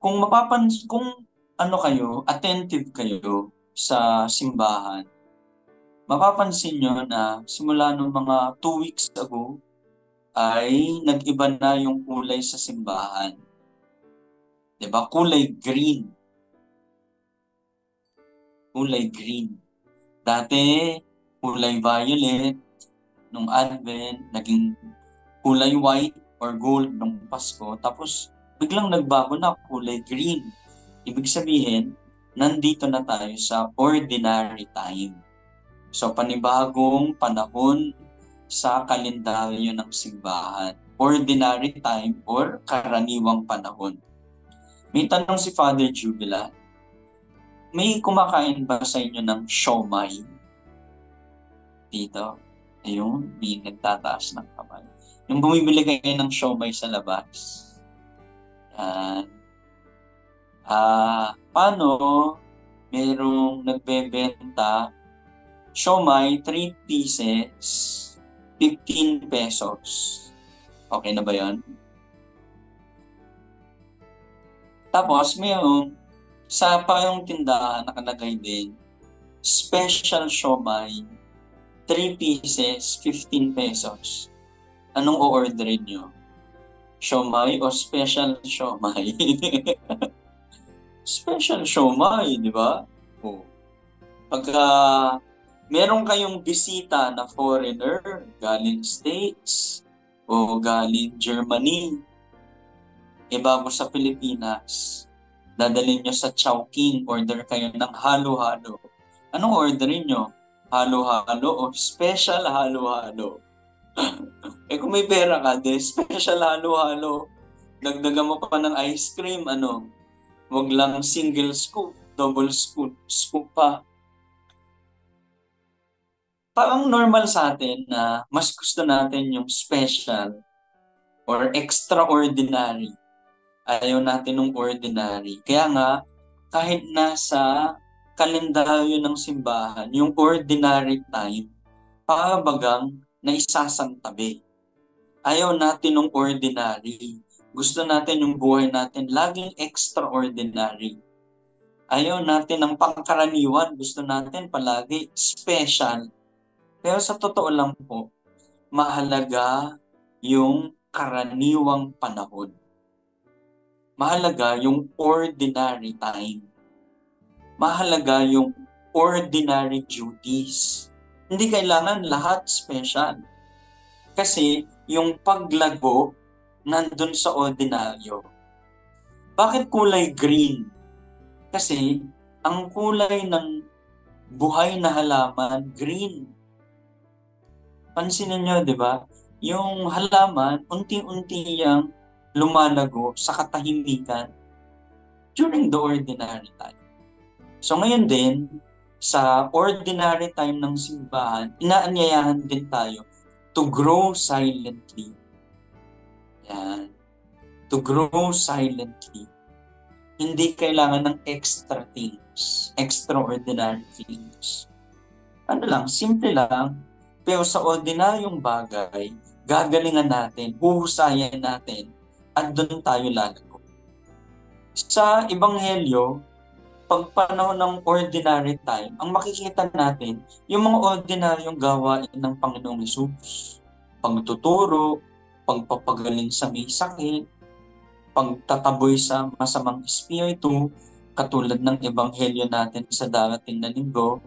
kung ano kayo, attentive kayo sa simbahan, mapapansin nyo na simula nung mga 2 weeks ago ay nag-iba na yung kulay sa simbahan. 'Di ba? Kulay green. Kulay green. Dati, kulay violet nung Advent, naging kulay white or gold nung Pasko, tapos biglang nagbago na kulay green. Ibig sabihin, nandito na tayo sa ordinary time. So, panibagong panahon sa kalendaryo ng simbahan. Ordinary time or karaniwang panahon. May tanong si Father Jubila, may kumakain ba sa inyo ng siomai? Dito. Ayun, may nagtataas ng kamay. Yung bumibili kayo ng siomai sa labas. Yan. Paano merong nagbebenta siomai, 3 pieces, 15 pesos. Okay na ba yan? Tapos, mayroong sa payong tindahan nakalagay din, special siomai, 3 pieces, 15 pesos. Anong o-orderin nyo? Siomai o special siomai? Special siomai, di ba? Oh. Pagka meron kayong bisita na foreigner, galing States o galing Germany, bago sa Pilipinas, dadalhin nyo sa Chowking, order kayo ng halo-halo. Anong orderin nyo? Halo-halo o special halo-halo? Kung may pera ka, special halo-halo. Dagdagan mo pa ng ice cream, wag lang single scoop, double scoop pa. Parang normal sa atin na mas gusto natin yung special or extraordinary. Ayaw natin ng ordinary. Kaya nga, kahit nasa kalendaryo ng simbahan, yung ordinary time, pabagang na isasantabi. Ayaw natin ng ordinary. Gusto natin yung buhay natin laging extraordinary. Ayaw natin ng pangkaraniwan. Gusto natin palagi special. Pero sa totoo lang po, mahalaga yung karaniwang panahon. Mahalaga yung ordinary time. Mahalaga yung ordinary duties. Hindi kailangan lahat special. Kasi yung paglago nandun sa ordinaryo. Bakit kulay green? Kasi ang kulay ng buhay na halaman, green. Pansinin nyo, di ba? Yung halaman, unti-unti yang lumalago sa katahimikan during the ordinary time. So ngayon din, sa ordinary time ng simbahan, inaanyayahan din tayo to grow silently. Yan. To grow silently. Hindi kailangan ng extra things, extraordinary things. Simple lang, pero sa ordinaryong bagay, gagalingan natin, huhusayan natin, at doon tayo lalago. Sa Ebanghelyo, pag panahon ng ordinary time, ang makikita natin, yung mga ordinaryong gawain ng Panginoong Hesus. Pagtuturo, pagpapagaling sa may sakit, pagtataboy sa masamang espiritu, katulad ng Ebanghelyo natin sa darating na linggo.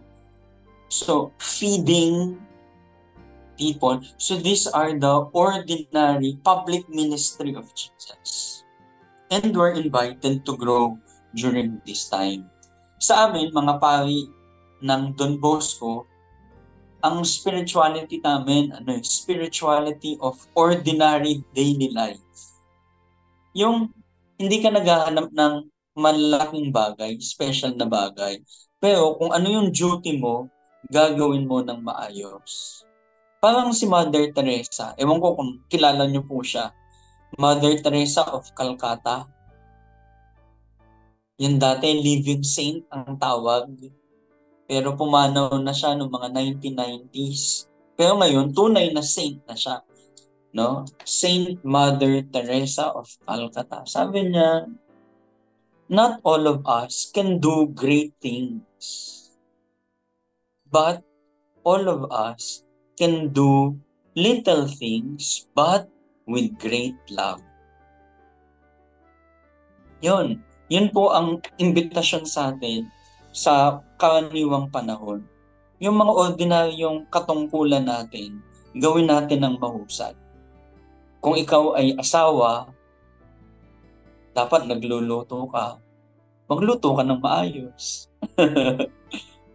So, feeding people. So these are the ordinary public ministry of Jesus. And we're invited to grow during this time. Sa amin, mga pari ng Don Bosco, ang spirituality namin, spirituality of ordinary daily life. Yung hindi ka naghahanap ng malaking bagay, special na bagay, pero kung ano yung duty mo, gagawin mo ng maayos. Parang si Mother Teresa, ewan ko kung kilala niyo po siya, Mother Teresa of Calcutta. Yung dati living saint ang tawag, pero pumanaw na siya noong mga 1990s. Pero ngayon, tunay na saint na siya. No? Saint Mother Teresa of Calcutta. Sabi niya, not all of us can do great things, but all of us can do little things, but with great love. Yun po ang imbitasyon sa atin sa karaniwang panahon. Yung mga ordinaryong katungkulan natin, gawin natin ng mahusay. Kung ikaw ay asawa, dapat nagluluto ka. Magluto ka ng maayos.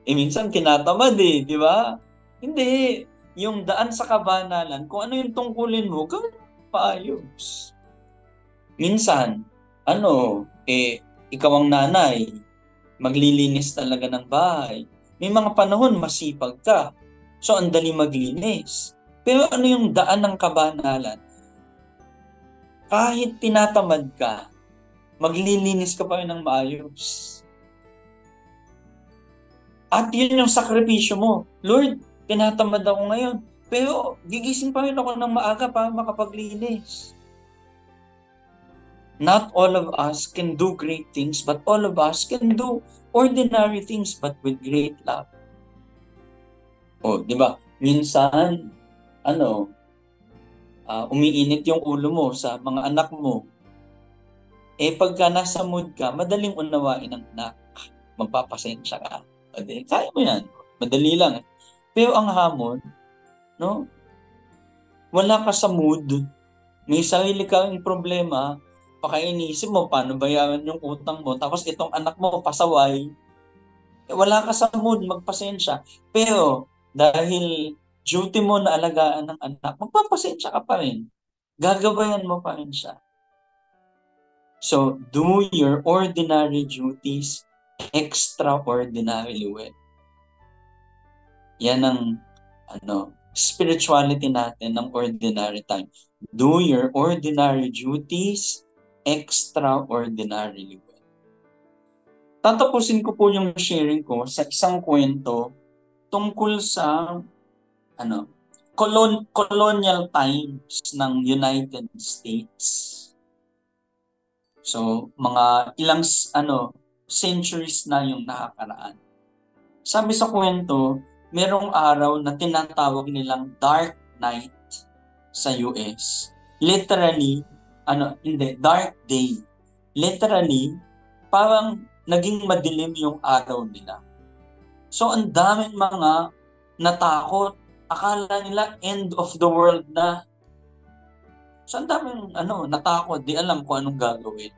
Minsan tinatamad di ba? Hindi. Yung daan sa kabanalan, kung ano yung tungkulin mo, gawin mo maayos. Minsan, ikaw ang nanay, maglilinis talaga ng bahay. May mga panahon masipag ka. So, ang dali maglinis. Pero ano yung daan ng kabanalan? Kahit tinatamad ka, maglilinis ka pa rin ng maayos. At yun yung sakripisyo mo. Lord, tinatamad ako ngayon. Pero gigising pa rin ako ng maaga para makapaglinis. Not all of us can do great things, but all of us can do ordinary things, but with great love. Di ba? Minsan, umiinit yung ulo mo sa mga anak mo. Pagka nasa mood ka, madaling unawain ng anak. Magpapasensya ka. Kaya mo yan. Madali lang. Pero ang hamon, wala ka sa mood. May sarili kang problema, pakainiisip mo, paano bayaran yung utang mo, tapos itong anak mo, pasaway, wala ka sa mood, magpasensya. Pero, dahil duty mo na alagaan ng anak, magpapasensya ka pa rin. Gagabayan mo pa rin siya. So, do your ordinary duties extraordinarily well. Yan ang spirituality natin ng ordinary time. Do your ordinary duties extraordinarily well. Tatapusin ko po yung sharing ko sa isang kwento tungkol sa colonial times ng United States. So, mga ilang centuries na yung nakakaraan. Sabi sa kwento, merong araw na tinatawag nilang dark night sa US. Literally, dark day. Literally, parang naging madilim yung araw nila. So, ang daming mga natakot. Akala nila end of the world na. So, ang daming natakot. Di alam kung anong gagawin.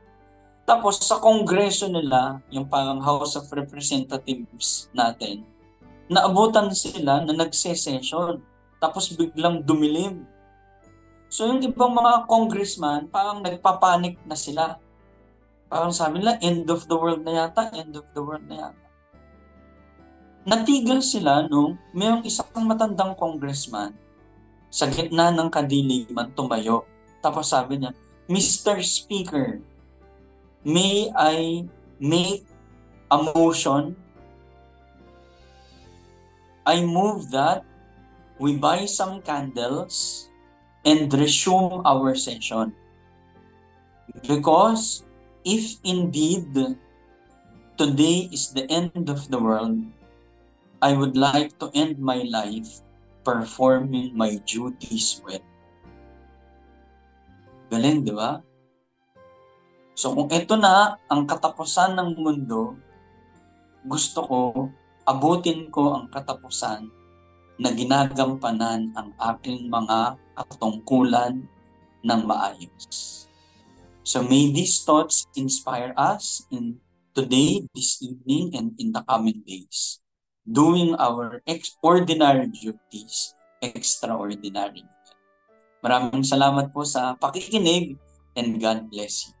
Tapos, sa kongreso nila, yung parang House of Representatives natin, naabutan sila na nagse-session. Tapos, biglang dumilim. So, yung ibang mga congressman, parang nagpapanik na sila. Parang sabi nila, end of the world na yata, end of the world na yata. Natigil sila nung mayroong isang matandang congressman sa gitna ng kadiliman tumayo. Tapos sabi niya, Mr. Speaker, may I make a motion? I move that we buy some candles and resume our session. Because if indeed today is the end of the world, I would like to end my life performing my duties well. Galing, di ba? So kung ito na ang katapusan ng mundo, gusto ko, abutin ko ang katapusan na ginagampanan ang aking mga katungkulan ng maayos. So may these thoughts inspire us in today, this evening, and in the coming days, doing our ordinary duties extraordinary. Maraming salamat po sa pakikinig, and God bless you.